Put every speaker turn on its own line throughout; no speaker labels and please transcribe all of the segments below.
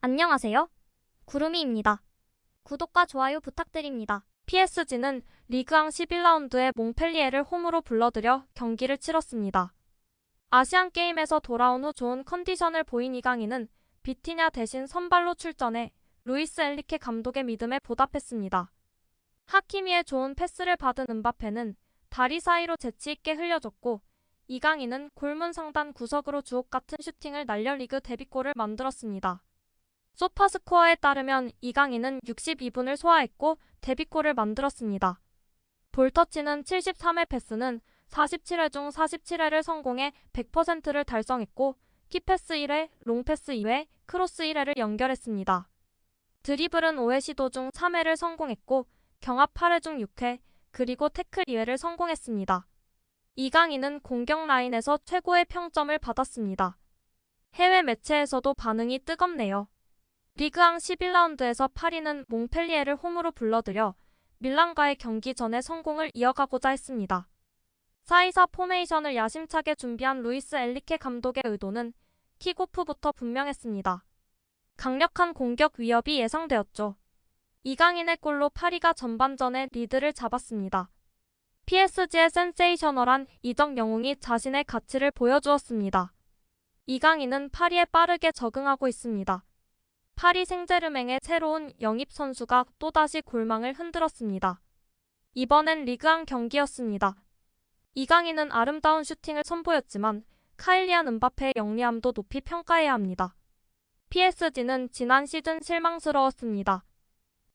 안녕하세요. 구름이입니다. 구독과 좋아요 부탁드립니다.
PSG는 리그왕 11라운드에 몽펠리에를 홈으로 불러들여 경기를 치렀습니다. 아시안게임에서 돌아온 후 좋은 컨디션을 보인 이강인은 비티냐 대신 선발로 출전해 루이스 엔리케 감독의 믿음에 보답했습니다. 하키미의 좋은 패스를 받은 음바페는 다리 사이로 재치있게 흘려줬고, 이강인은 골문 상단 구석으로 주옥같은 슈팅을 날려 리그 데뷔골을 만들었습니다. 소파스코어에 따르면 이강인은 62분을 소화했고 데뷔골을 만들었습니다. 볼터치는 73회 패스는 47회 중 47회를 성공해 100%를 달성했고, 키패스 1회, 롱패스 2회, 크로스 1회를 연결했습니다. 드리블은 5회 시도 중 3회를 성공했고, 경합 8회 중 6회, 그리고 태클 2회를 성공했습니다. 이강인은 공격 라인에서 최고의 평점을 받았습니다. 해외 매체에서도 반응이 뜨겁네요. 리그왕 11라운드에서 파리는 몽펠리에를 홈으로 불러들여 밀란과의 경기 전에 성공을 이어가고자 했습니다. 4-2-4 포메이션을 야심차게 준비한 루이스 엔리케 감독의 의도는 킥오프부터 분명했습니다. 강력한 공격 위협이 예상되었죠. 이강인의 골로 파리가 전반전에 리드를 잡았습니다. PSG의 센세이셔널한 이적 영웅이 자신의 가치를 보여주었습니다. 이강인은 파리에 빠르게 적응하고 있습니다. 파리 생제르맹의 새로운 영입 선수가 또다시 골망을 흔들었습니다. 이번엔 리그왕 경기였습니다. 이강인은 아름다운 슈팅을 선보였지만 카일리안 음바페의 영리함도 높이 평가해야 합니다. PSG는 지난 시즌 실망스러웠습니다.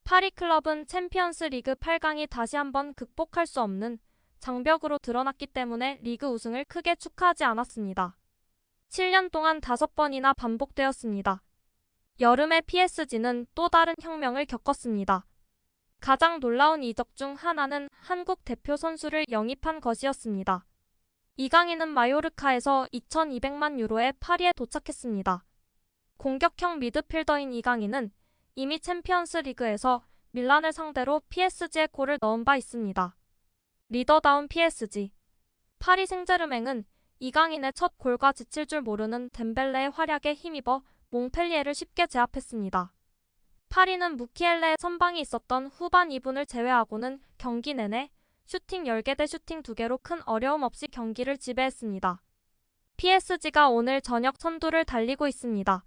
파리 클럽은 챔피언스 리그 8강이 다시 한번 극복할 수 없는 장벽으로 드러났기 때문에 리그 우승을 크게 축하하지 않았습니다. 7년 동안 5번이나 반복되었습니다. 여름에 PSG는 또 다른 혁명을 겪었습니다. 가장 놀라운 이적 중 하나는 한국 대표 선수를 영입한 것이었습니다. 이강인은 마요르카에서 2,200만 유로에 파리에 도착했습니다. 공격형 미드필더인 이강인은 이미 챔피언스 리그에서 밀란을 상대로 PSG에 골을 넣은 바 있습니다. 리더다운 PSG. 파리 생제르맹은 이강인의 첫 골과 지칠 줄 모르는 덴벨레의 활약에 힘입어 몽펠리에를 쉽게 제압했습니다. 파리는 무키엘레의 선방이 있었던 후반 2분을 제외하고는 경기 내내 슈팅 10개 대 슈팅 2개로 큰 어려움 없이 경기를 지배했습니다. PSG가 오늘 저녁 선두를 달리고 있습니다.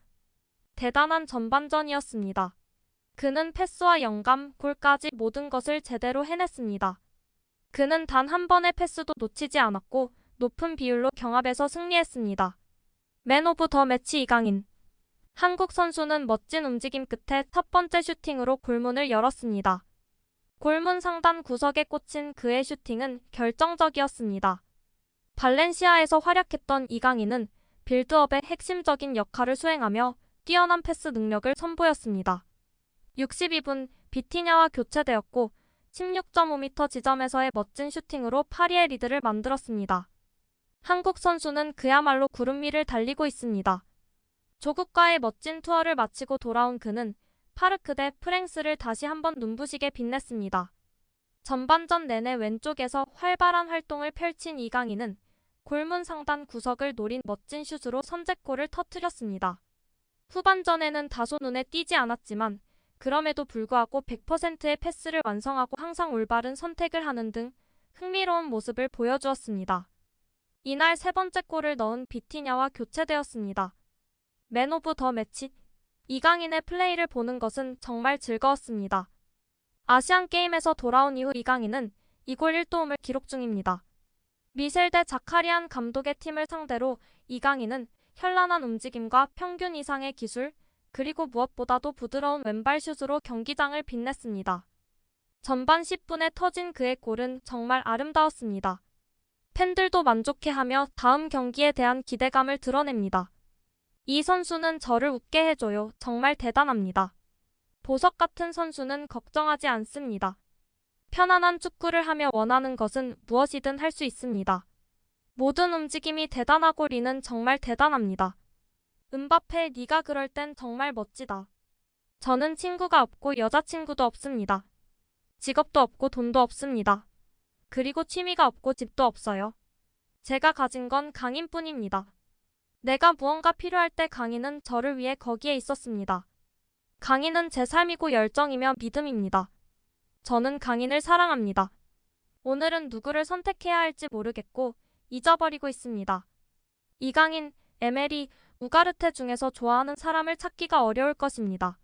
대단한 전반전이었습니다. 그는 패스와 영감, 골까지 모든 것을 제대로 해냈습니다. 그는 단 한 번의 패스도 놓치지 않았고 높은 비율로 경합에서 승리했습니다. 맨 오브 더 매치 이강인. 한국 선수는 멋진 움직임 끝에 첫 번째 슈팅으로 골문을 열었습니다. 골문 상단 구석에 꽂힌 그의 슈팅은 결정적이었습니다. 발렌시아에서 활약했던 이강인은 빌드업의 핵심적인 역할을 수행하며 뛰어난 패스 능력을 선보였습니다. 62분 비티냐와 교체되었고 16.5m 지점에서의 멋진 슈팅으로 파리의 리드를 만들었습니다. 한국 선수는 그야말로 구름 위를 달리고 있습니다. 조국과의 멋진 투어를 마치고 돌아온 그는 파르크 대 프랭스를 다시 한번 눈부시게 빛냈습니다. 전반전 내내 왼쪽에서 활발한 활동을 펼친 이강인은 골문 상단 구석을 노린 멋진 슛으로 선제골을 터뜨렸습니다. 후반전에는 다소 눈에 띄지 않았지만 그럼에도 불구하고 100%의 패스를 완성하고 항상 올바른 선택을 하는 등 흥미로운 모습을 보여주었습니다. 이날 세 번째 골을 넣은 비티냐와 교체되었습니다. 맨 오브 더 매치. 이강인의 플레이를 보는 것은 정말 즐거웠습니다. 아시안게임에서 돌아온 이후 이강인은 2골 1도움을 기록 중입니다. 미셸 대 자카리안 감독의 팀을 상대로 이강인은 현란한 움직임과 평균 이상의 기술, 그리고 무엇보다도 부드러운 왼발 슛으로 경기장을 빛냈습니다. 전반 10분에 터진 그의 골은 정말 아름다웠습니다. 팬들도 만족해하며 다음 경기에 대한 기대감을 드러냅니다. 이 선수는 저를 웃게 해줘요. 정말 대단합니다. 보석 같은 선수는 걱정하지 않습니다. 편안한 축구를 하며 원하는 것은 무엇이든 할 수 있습니다. 모든 움직임이 대단하고 리는 정말 대단합니다. 음바페, 네가 그럴 땐 정말 멋지다. 저는 친구가 없고 여자친구도 없습니다. 직업도 없고 돈도 없습니다. 그리고 취미가 없고 집도 없어요. 제가 가진 건 강인뿐입니다. 내가 무언가 필요할 때 강인은 저를 위해 거기에 있었습니다. 강인은 제 삶이고 열정이며 믿음입니다. 저는 강인을 사랑합니다. 오늘은 누구를 선택해야 할지 모르겠고 잊어버리고 있습니다. 이강인, 에메리, 우가르테 중에서 좋아하는 사람을 찾기가 어려울 것입니다.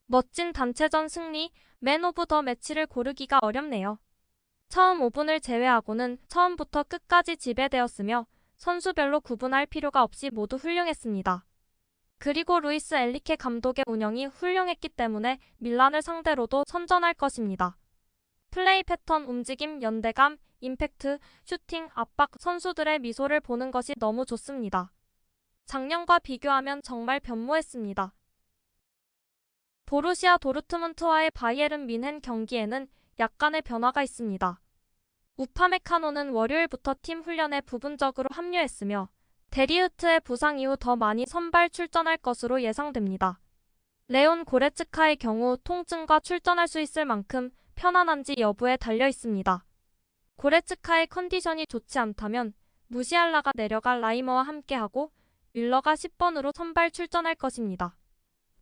멋진 단체전 승리, 맨 오브 더 매치를 고르기가 어렵네요. 처음 5분을 제외하고는 처음부터 끝까지 지배되었으며 선수별로 구분할 필요가 없이 모두 훌륭했습니다. 그리고 루이스 엘리케 감독의 운영이 훌륭했기 때문에 밀란을 상대로도 선전할 것입니다. 플레이 패턴, 움직임, 연대감, 임팩트, 슈팅, 압박, 선수들의 미소를 보는 것이 너무 좋습니다. 작년과 비교하면 정말 변모했습니다. 보루시아 도르트문트와의 바이에른 뮌헨 경기에는 약간의 변화가 있습니다. 우파메카노는 월요일부터 팀 훈련에 부분적으로 합류했으며 데리흐트의 부상 이후 더 많이 선발 출전할 것으로 예상됩니다. 레온 고레츠카의 경우 통증과 출전할 수 있을 만큼 편안한지 여부에 달려 있습니다. 고레츠카의 컨디션이 좋지 않다면 무시알라가 내려가 라이머와 함께하고 뮬러가 10번으로 선발 출전할 것입니다.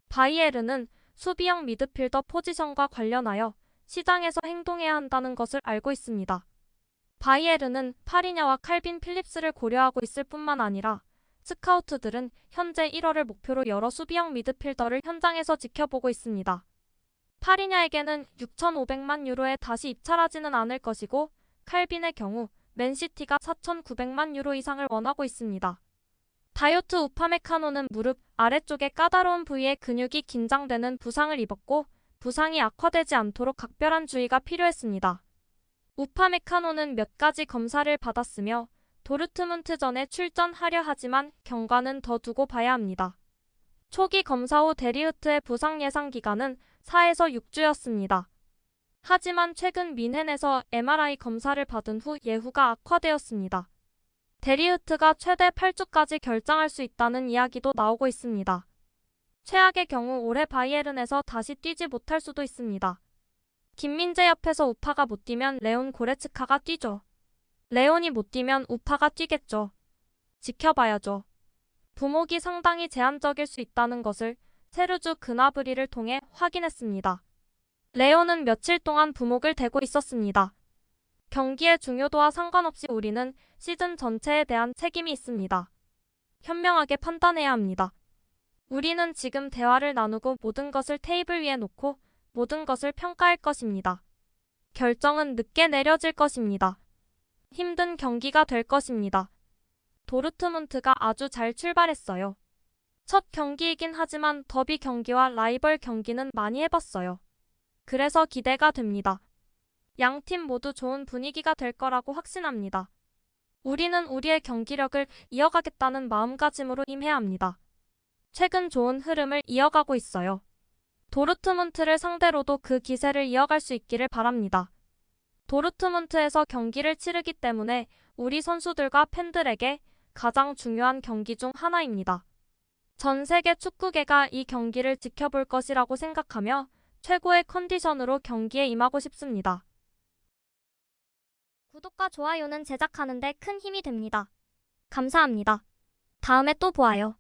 바이에른은 수비형 미드필더 포지션과 관련하여 시장에서 행동해야 한다는 것을 알고 있습니다. 바이에른은 파리냐와 칼빈 필립스를 고려하고 있을 뿐만 아니라 스카우트들은 현재 1월을 목표로 여러 수비형 미드필더를 현장에서 지켜보고 있습니다. 파리냐에게는 6,500만 유로에 다시 입찰하지는 않을 것이고 칼빈의 경우 맨시티가 4,900만 유로 이상을 원하고 있습니다. 다요트 우파메카노는 무릎 아래쪽의 까다로운 부위에 근육이 긴장되는 부상을 입었고 부상이 악화되지 않도록 각별한 주의가 필요했습니다. 우파메카노는 몇 가지 검사를 받았으며 도르트문트전에 출전하려 하지만 경과는 더 두고 봐야 합니다. 초기 검사 후 데리흐트의 부상 예상 기간은 4에서 6주였습니다. 하지만 최근 뮌헨에서 MRI 검사를 받은 후 예후가 악화되었습니다. 데리흐트가 최대 8주까지 결장할 수 있다는 이야기도 나오고 있습니다. 최악의 경우 올해 바이에른에서 다시 뛰지 못할 수도 있습니다. 김민재 옆에서 우파가 못 뛰면 레온 고레츠카가 뛰죠. 레온이 못 뛰면 우파가 뛰겠죠. 지켜봐야죠. 부목이 상당히 제한적일 수 있다는 것을 세르주 그나브리를 통해 확인했습니다. 레온은 며칠 동안 부목을 대고 있었습니다. 경기의 중요도와 상관없이 우리는 시즌 전체에 대한 책임이 있습니다. 현명하게 판단해야 합니다. 우리는 지금 대화를 나누고 모든 것을 테이블 위에 놓고 모든 것을 평가할 것입니다. 결정은 늦게 내려질 것입니다. 힘든 경기가 될 것입니다. 도르트문트가 아주 잘 출발했어요. 첫 경기이긴 하지만 더비 경기와 라이벌 경기는 많이 해봤어요. 그래서 기대가 됩니다. 양 팀 모두 좋은 분위기가 될 거라고 확신합니다. 우리는 우리의 경기력을 이어가겠다는 마음가짐으로 임해야 합니다. 최근 좋은 흐름을 이어가고 있어요. 도르트문트를 상대로도 그 기세를 이어갈 수 있기를 바랍니다. 도르트문트에서 경기를 치르기 때문에 우리 선수들과 팬들에게 가장 중요한 경기 중 하나입니다. 전 세계 축구계가 이 경기를 지켜볼 것이라고 생각하며 최고의 컨디션으로 경기에 임하고 싶습니다.
구독과 좋아요는 제작하는데 큰 힘이 됩니다. 감사합니다. 다음에 또 보아요.